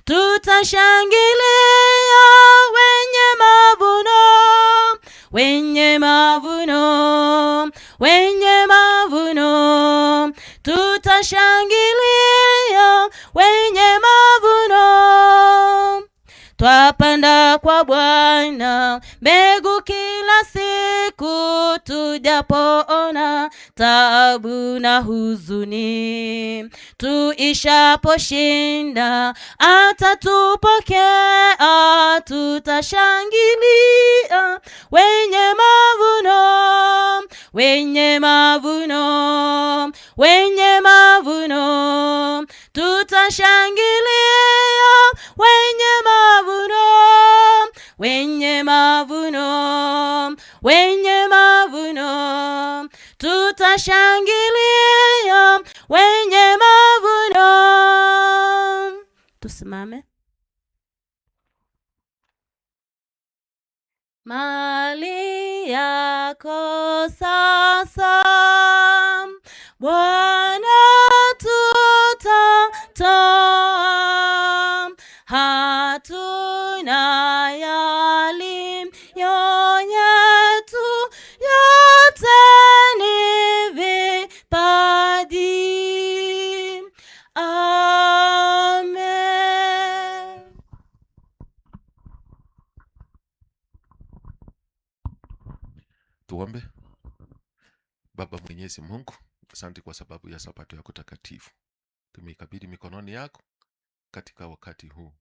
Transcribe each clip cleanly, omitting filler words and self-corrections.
tutashangilia wenye mavuno, wenye mavuno, wenye mavuno, tutashangilia wenye mavuno. Twapanda kwa Bwana mbegu kila siku, tujapoona taabu na huzuni. Tuishaposhinda atatupokea, tutashangilia wenye mavuno, wenye mavuno, wenye mavuno, tutashangilia wenye mavuno, wenye mavuno, wenye mavuno, tutashangilia wenye mavuno. Tusimame. Mali yako sasa Bwana tutatoa, hatuna yaliyo yetu, yote ni vipaji. Amen. Tuombe. Baba Mwenyezi Mungu, asante kwa sababu ya sabato yako takatifu. Tumeikabidhi mikononi yako katika wakati huu.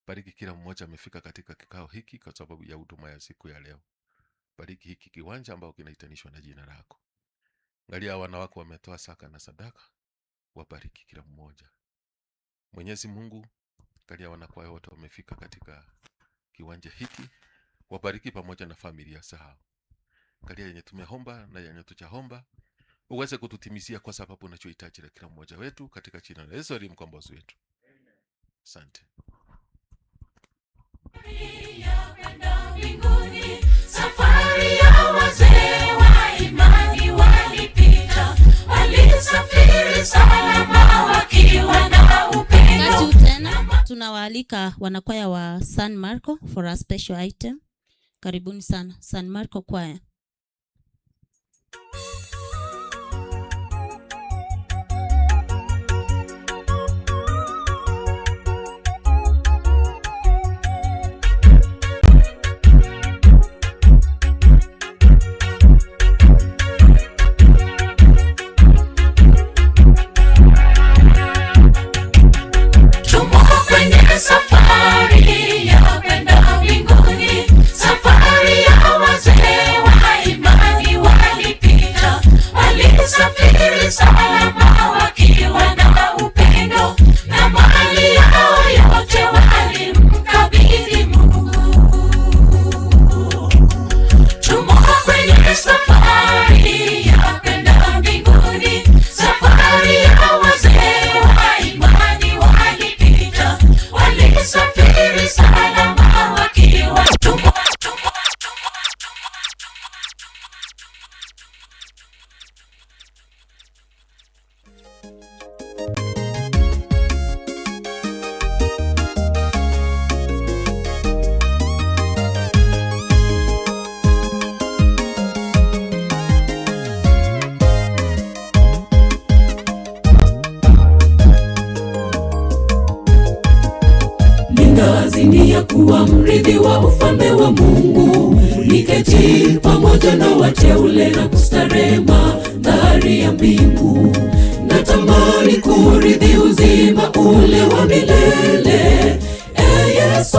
Bariki kila mmoja amefika katika kikao hiki kwa sababu ya huduma ya siku ya leo. Bariki hiki kiwanja ambao kinaitanishwa na jina lako. Angalia wanawake wametoa saka na sadaka. Wabariki kila mmoja. Mwenyezi Mungu, angalia wanakwaya wote wamefika katika kiwanja hiki. Wabariki pamoja na familia zao. Angalia yenye tumeomba na yenye tuchaomba, uweze kututimizia kwa sababu unachohitaji la kila mmoja wetu katika jina la Yesu aliye mkombozi wetu. Asante. Safari ya wazee wa imani walipita, walisafiri salama wakiwa na upendo. Tena tunawaalika wanakwaya wa San Marco for a special item. Karibuni sana San Marco kwaya. Safari ya kwenda mbinguni, safari ya wazee wa imani walipita, walisafiri salama wakiwa na upendo, na mali yao yote walimkabidhi Mungu. Tumo kwenye safari ya kwenda mbinguni, safari ya wazee wa imani walipita, walisafiri salama wakiwa Ninaazimia kuwa mrithi wa ufalme wa Mungu, niketi pamoja na wateule na kustarehe mandhari ya mbingu. Natamani kurithi uzima ule wa milele. Yesu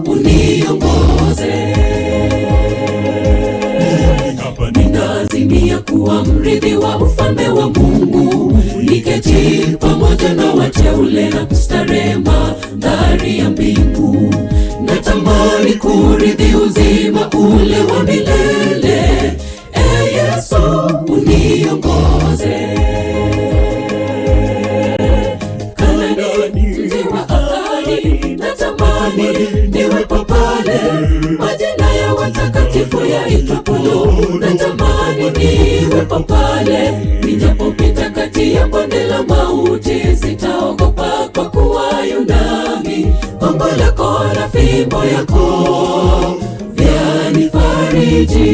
uniongoze. Ninaazimia kuwa mrithi wa ufalme wa Mungu, niketi pamoja na wateule na kustarehe mandhari ya mbingu. Natamani kurithi uzima ule wa milele. Yesu uniongoze. Kama ni mji wa ahadi, natamani niwepo pale, majina ya watakatifu yaitwapo. Natamani niwepo pale, nijapopita kati ya bonde la mauti, sitaogopa kwa kuwa yu nami. Gongo lako na fimbo yako vyanifariji.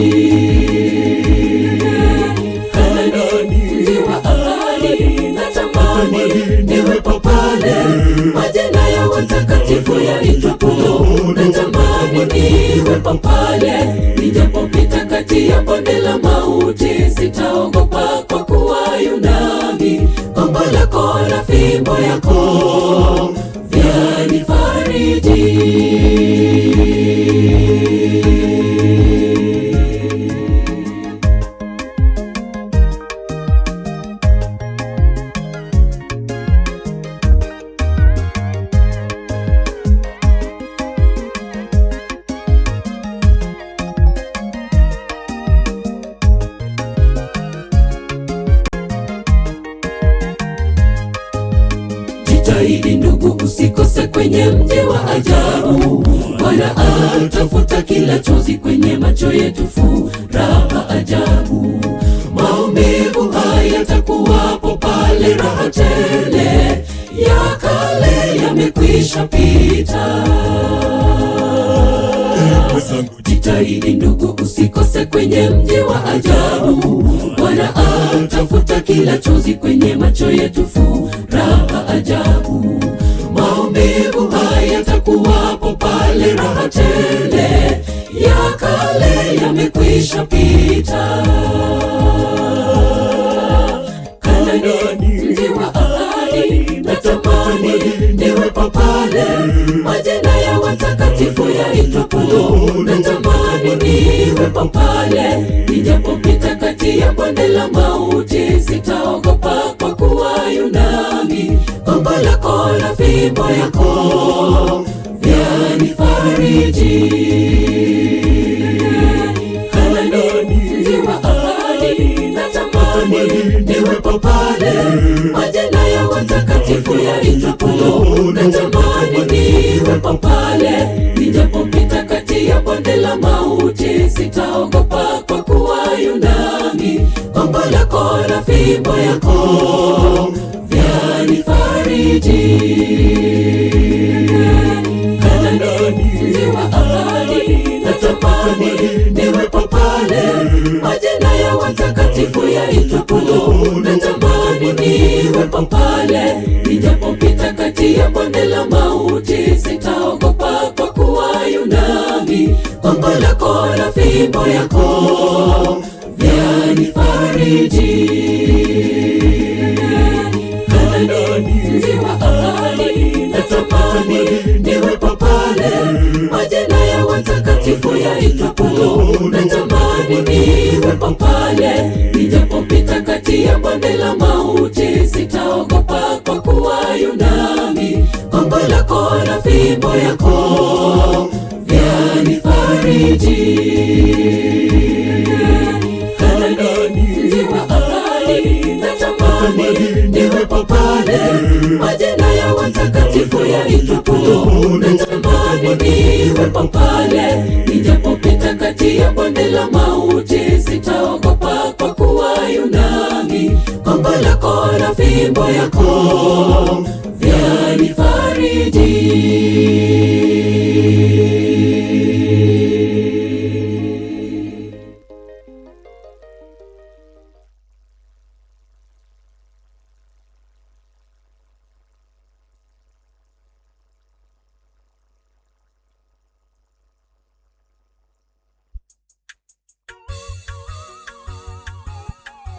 Kanaani mji wa ahadi, natamani niwepo pale. Majina ya watakatifu yaitwapo, natamani niwepo pale. Nijapopita kati ya bonde la mauti, sitaogopa kwa kuwa yu nami. Gongo lako na fimbo yako vyanifariji. Jitahidi ndugu, usikose kwenye mji wa ajabu. Bwana atafuta kila chozi kwenye macho yetu, furaha ajabu. Maumivu hayatakuwapo pale, raha tele ya kale yamekwisha pita. Jitahidi ndugu, usikose kwenye mji wa ajabu. Bwana atafuta kila chozi kwenye macho yetu, furaha ajabu. Maumivu hayatakuwapo pale, raha tele ya kale yamekwisha pita. Kanaani mji wa ahadi, natamani niwepo pale. Majina ya watakatifu yaitwapo, natamani niwepo pale. Nijapopita kati ya bonde la mauti, sitaogopa kwa kuwa yu nami. Gongo lako na fimbo yako vyanifariji. Kanaani mji wa ahadi, natamani niwepo pale. Majina ya watakatifu yaitwapo, natamani niwepo pale. Nijapopita kati ya bonde la mauti, sitaogopa kwa kuwa yu nami. Gongo lako na fimbo yako vyanifariji. Kanaani mji wa ahadi, natamani niwepo pale. Majina ya watakatifu yaitwapo, natamani niwepo pale. Nijapopita kati ya bonde la mauti, sitaogopa kwa kuwa yu nami. Gongo lako na fimbo yako vyanifariji. Kanaani mji wa ahadi, natamani niwepo pale. Majina ya watakatifu yaitwapo, natamani niwepo pale. Nijapopita kati ya bonde la mauti, sitaogopa kwa kuwa yu nami. Gongo lako na fimbo yako vyanifariji. Kanaani mji wa ahadi, natamani niwepo pale. Majina ya watakatifu yaitwapo, natamani niwepo pale. Nijapopita kati ya bonde la mauti, sitaogopa kwa kuwa yu nami. Gongo lako na fimbo yako vyanifariji.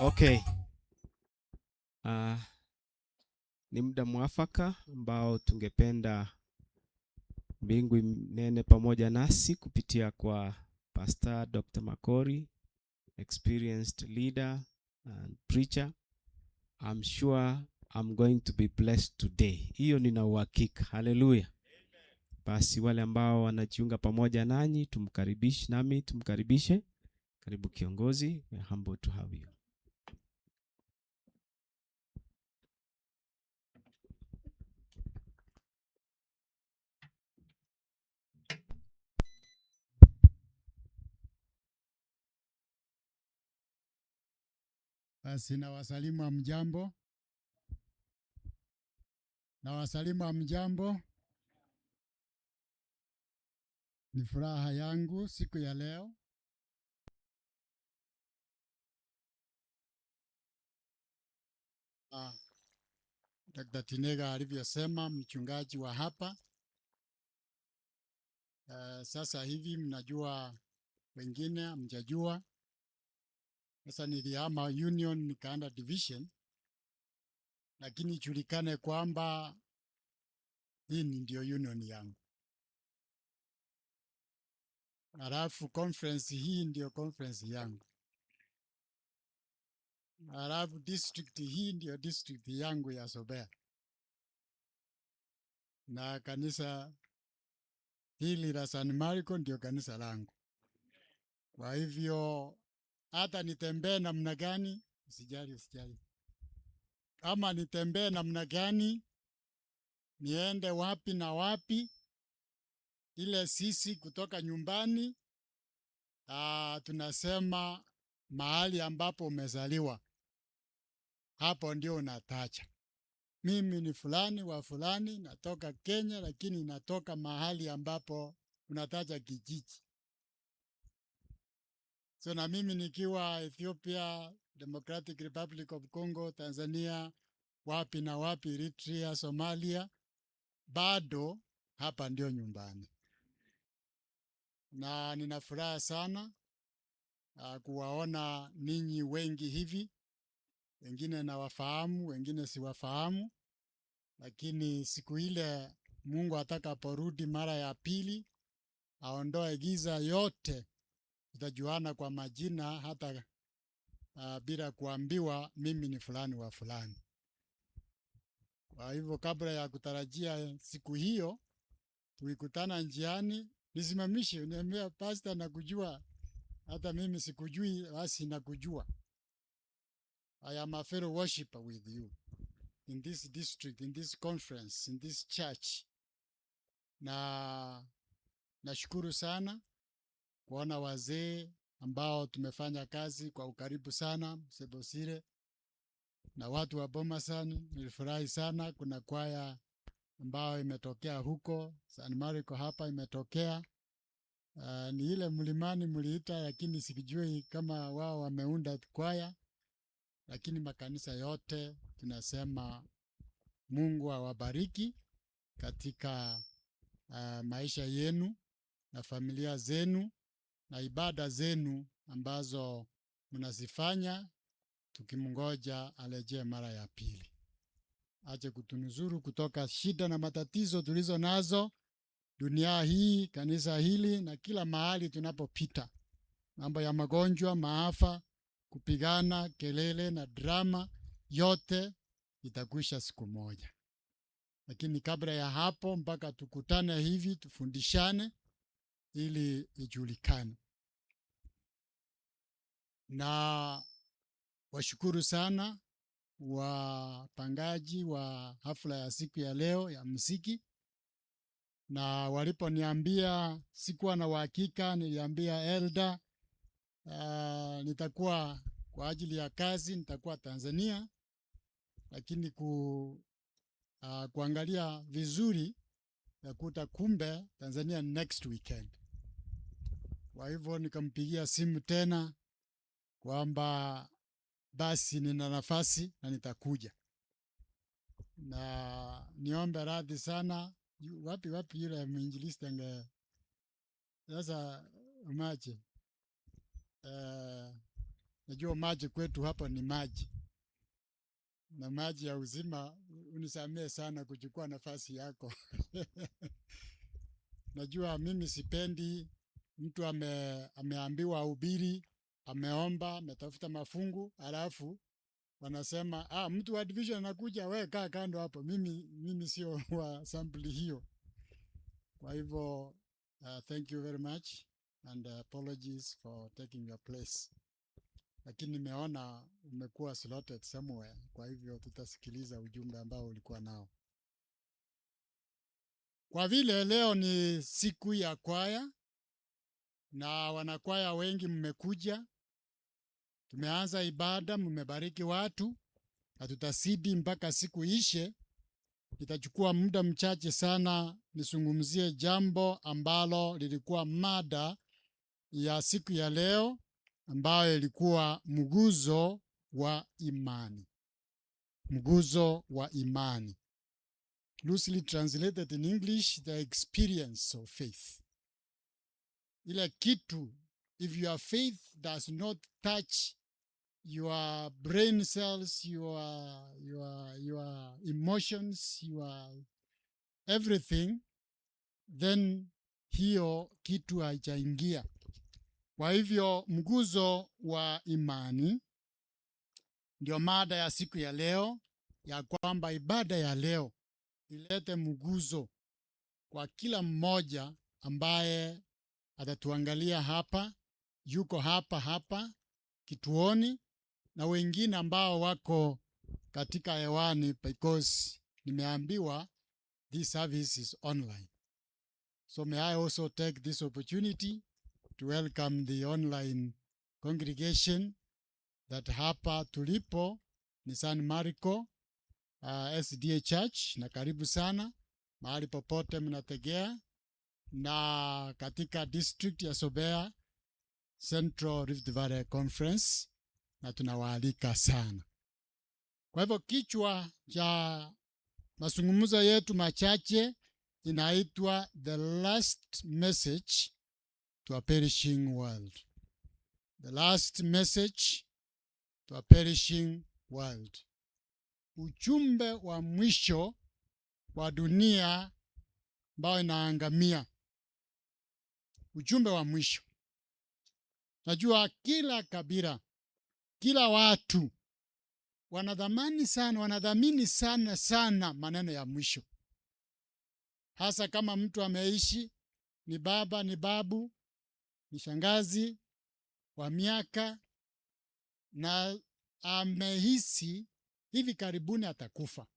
Okay. Ni muda mwafaka ambao tungependa mbingu nene pamoja nasi kupitia kwa Pastor Dr. Makori, experienced leader and preacher. I'm sure I'm going to be blessed today. Hiyo nina uhakika. Hallelujah. Basi wale ambao wanajiunga pamoja nanyi tumkaribishe. Karibu kiongozi. We are humble to have you. Basi na wasalimu hamjambo. Ni furaha yangu siku ya leo Dr. Tinega alivyosema, mchungaji wa hapa. Sasa hivi mnajua, wengine hamjajua. Sasa nilihama union nikaenda division, lakini ijulikane kwamba hii ndio union yangu. Halafu conference hii ndio conference yangu. Halafu district hii ndio district yangu ya Sobea. Na kanisa hili la San Marco ndio kanisa langu. Kwa hivyo hata nitembee namna gani, usijali. Kama nitembee namna gani, niende wapi na wapi, ile sisi kutoka nyumbani tunasema mahali ambapo umezaliwa, hapo ndio unatacha. Mimi ni fulani wa fulani, natoka Kenya, lakini natoka mahali ambapo unatacha kijiji. So na mimi nikiwa Ethiopia, Democratic Republic of Congo, Tanzania, wapi na wapi, Eritrea, Somalia, bado hapa ndio nyumbani. Na nina furaha sana kuwaona ninyi wengi hivi. Wengine nawafahamu, wengine siwafahamu. Lakini siku ile Mungu atakaporudi mara ya pili, aondoe giza yote, tutajuana kwa majina hata bila kuambiwa mimi ni fulani wa fulani. Kwa hivyo kabla ya kutarajia siku hiyo, tuikutana njiani, nisimamishe uniambia, pastor, nakujua. Hata mimi sikujui, basi nakujua. I am a fellow worshiper with you in this district, in this conference, in this church. Na nashukuru sana kuona wazee ambao tumefanya kazi kwa ukaribu sana, Msebosire na watu wa Bomasan. Nilifurahi sana, kuna kwaya ambao imetokea huko San Marco, hapa imetokea. Ni ile mlimani mliita, lakini sikijui kama wao wameunda kwaya. Lakini makanisa yote tunasema Mungu awabariki katika maisha yenu na familia zenu na ibada zenu ambazo mnazifanya, tukimngoja arejee mara ya pili. Ache kutunuzuru kutoka shida na matatizo tulizo nazo dunia hii, kanisa hili na kila mahali tunapopita. Mambo ya magonjwa, maafa, kupigana, kelele na drama, yote itakwisha siku moja. Lakini kabla ya hapo, mpaka tukutane hivi, tufundishane ili ijulikane. Na washukuru sana wapangaji wa hafla ya siku ya leo ya muziki. Na waliponiambia, sikuwa na uhakika, niliambia Elda nitakuwa kwa ajili ya kazi, nitakuwa Tanzania, lakini kuangalia vizuri nakuta kumbe Tanzania next weekend. Kwa hivyo nikampigia simu tena kwamba basi nina nafasi na nitakuja. Na niombe radhi sana, wapi yule mwinjilisti ange sasa maji. Najua maji kwetu hapa ni maji, na maji ya uzima. Unisamehe sana kuchukua nafasi yako. Najua mimi sipendi mtu ameambiwa uhubiri, ameomba, ametafuta mafungu, alafu wanasema mtu wa division anakuja, wewe kaa kando hapo. Mimi sio wa sample hiyo. Kwa hivyo thank you very much and apologies for taking your place. Lakini nimeona umekuwa slotted somewhere, kwa hivyo tutasikiliza ujumbe ambao ulikuwa nao. Kwa vile leo ni siku ya kwaya na wanakwaya wengi mmekuja, tumeanza ibada, mmebariki watu, na tutasidi mpaka siku ishe. Itachukua muda mchache sana nizungumzie jambo ambalo lilikuwa mada ya siku ya leo, ambayo ilikuwa mguzo wa imani. Mguzo wa imani. Loosely translated in English, the experience of faith. Ile kitu, if your faith does not touch your brain cells, your emotions, your everything, then hiyo kitu haijaingia. Kwa hivyo mguzo wa imani ndio mada ya siku ya leo, ya kwamba ibada ya leo ilete mguzo kwa kila mmoja ambaye atatuangalia hapa, yuko hapa kituoni, na wengine ambao wako katika hewani, because nimeambiwa this service is online. So may I also take this opportunity to welcome the online congregation that hapa tulipo ni San Marco SDA Church, na karibu sana mahali popote mnategea, na katika district ya Sobea Central Rift Valley Conference, na tunawaalika sana. Kwa hivyo kichwa cha mazungumzo yetu machache inaitwa The Last Message to a Perishing World. The Last Message to a Perishing World. Ujumbe wa mwisho wa dunia ambao inaangamia. Ujumbe wa mwisho. Najua kila kabila, kila watu wanadhamini sana maneno ya mwisho. Hasa kama mtu ameishi, ni baba, ni babu, ni shangazi wa miaka, na amehisi hivi karibuni atakufa.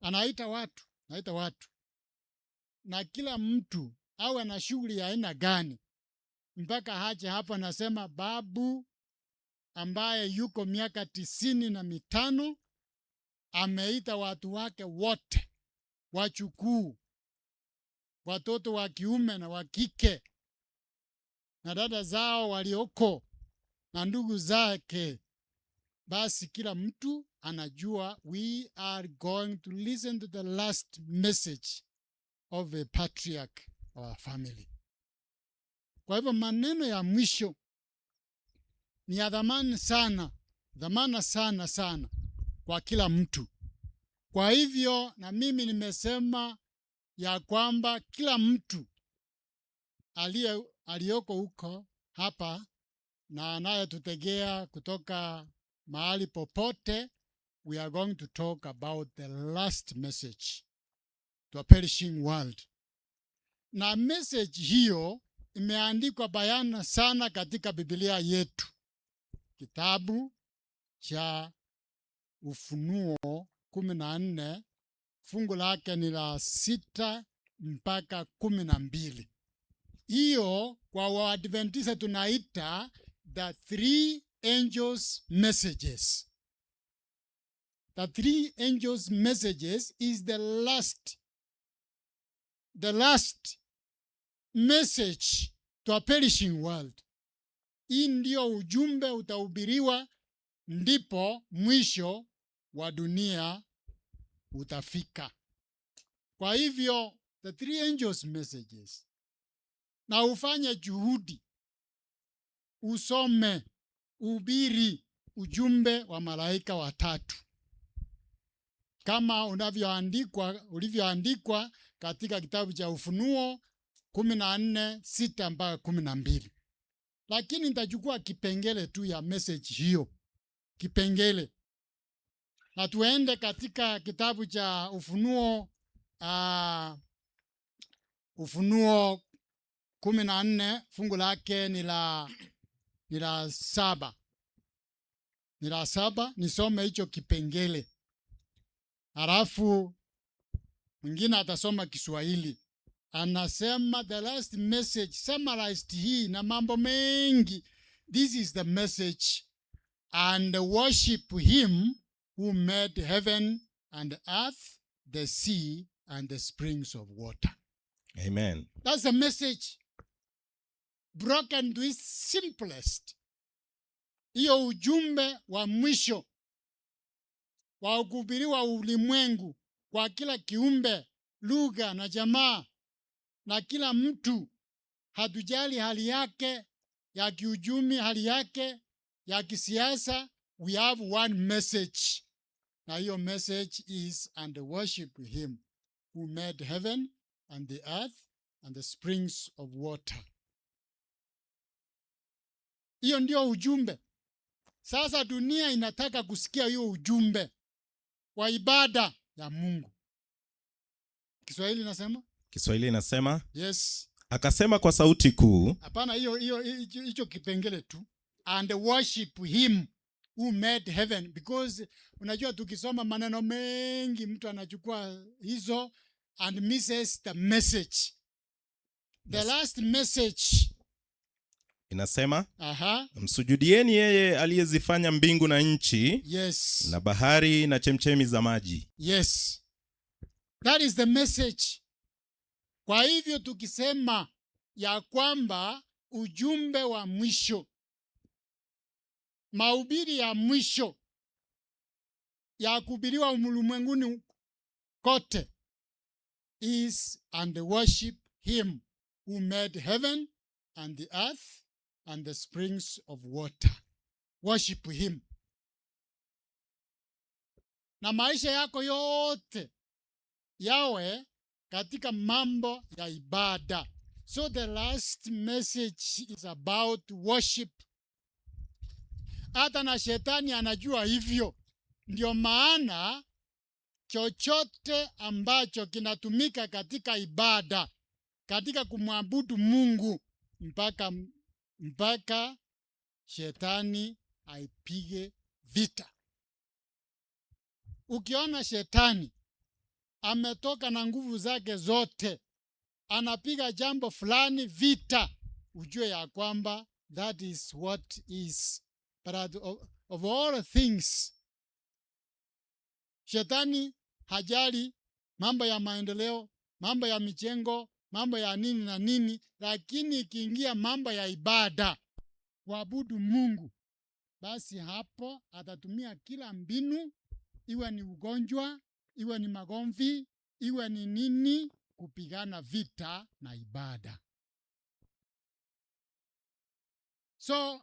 Anaita watu. Na kila mtu awe na shughuli ya aina gani, mpaka haje hapo anasema babu ambaye yuko miaka 95 ameita watu wake wote, wachukuu, watoto wa kiume na wa kike, na dada zao walioko, na ndugu zake. Basi kila mtu anajua we are going to listen to the last message of a patriarch or family. Kwa hivyo maneno ya mwisho ni ya dhamana sana kwa kila mtu. Kwa hivyo na mimi nimesema ya kwamba kila mtu aliyoko huko hapa na anayetutegea kutoka mahali popote, we are going to talk about the last message to a perishing world. Na message hiyo imeandikwa bayana sana katika Biblia yetu. Kitabu cha Ufunuo 14 fungu lake ni la 6 mpaka 12. Hiyo kwa Waadventista tunaita the three angels messages. The three angels messages is the last message to a perishing world. Hii ndio ujumbe utahubiriwa, ndipo mwisho wa dunia utafika. Kwa hivyo the three angels messages, na ufanye juhudi usome, ubiri ujumbe wa malaika watatu kama ulivyoandikwa katika kitabu cha Ufunuo 14:6 mpaka 12. Lakini nitachukua kipengele tu ya message hiyo, kipengele, na tuende katika kitabu cha Ufunuo 14 fungu lake ni la 7. Ni la 7, nisome hicho kipengele. Halafu mwingine atasoma Kiswahili. Anasema the last message summarized hii na mambo mengi. This is the message, and worship him who made heaven and the earth, the sea, and the springs of water. Amen. That's the message broken to its simplest. Hiyo ujumbe wa mwisho wa kuhubiriwa ulimwengu kwa kila kiumbe, lugha na jamaa na kila mtu, hatujali hali yake ya kiuchumi, hali yake ya kisiasa. We have one message. Na hiyo message is, and worship him who made heaven and the earth and the springs of water. Hiyo ndio ujumbe. Sasa dunia inataka kusikia hiyo ujumbe wa ibada ya Mungu. Kiswahili nasema? Kiswahili inasema, Yes. akasema kwa sauti kuu. Hapana, hicho kipengele tu. And worship him who made heaven, because unajua tukisoma maneno mengi mtu anachukua hizo and misses the message. The Yes. last message. Inasema, Aha. msujudieni yeye aliyezifanya mbingu na nchi, Yes. na bahari na chemchemi za maji. Yes. That is the message. Kwa hivyo tukisema ya kwamba ujumbe wa mwisho, mahubiri ya mwisho ya kuhubiriwa ulimwenguni kote is, and worship him who made heaven and the earth and the springs of water. Worship him. Na maisha yako yote yawe katika mambo ya ibada. So the last message is about worship. Hata na shetani anajua hivyo. Ndio maana chochote ambacho kinatumika katika ibada, katika kumwabudu Mungu, mpaka shetani aipige vita. Ukiona shetani ametoka na nguvu zake zote, anapiga jambo fulani vita, ujue ya kwamba that is what is. But of all things, shetani hajali mambo ya maendeleo, mambo ya mijengo, mambo ya nini na nini, lakini ikiingia mambo ya ibada, kuabudu Mungu, basi hapo atatumia kila mbinu, iwe ni ugonjwa, iwe ni magomvi, iwe ni nini, kupigana vita na ibada. So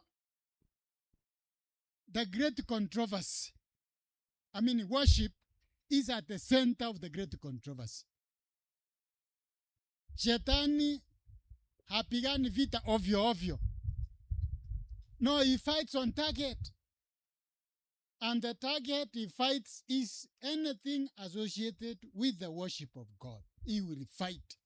the great controversy, worship is at the center of the great controversy. Shetani hapigani vita ovyo ovyo. No, he fights on target. And the target he fights is anything associated with the worship of God. He will fight.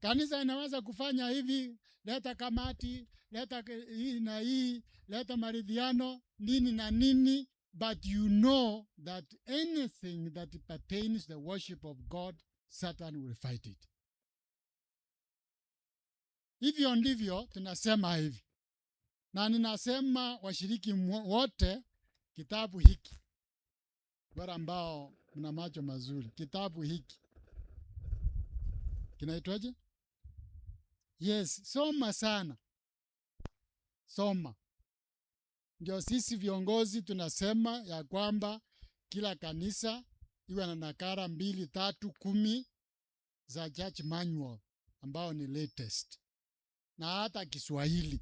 Kanisa inaweza kufanya hivi, leta kamati, leta hii na hii, leta maridhiano, nini na nini, but you know that anything that pertains the worship of God, Satan will fight it. Hivyo ndivyo tunasema hivi. Na ninasema washiriki wote, kitabu hiki, wale ambao mna macho mazuri, kitabu hiki kinaitwaje? Yes, soma sana. Soma. Ndio sisi viongozi tunasema ya kwamba kila kanisa iwe na nakala 2, 3, 10 za church manual ambao ni latest. Na hata Kiswahili.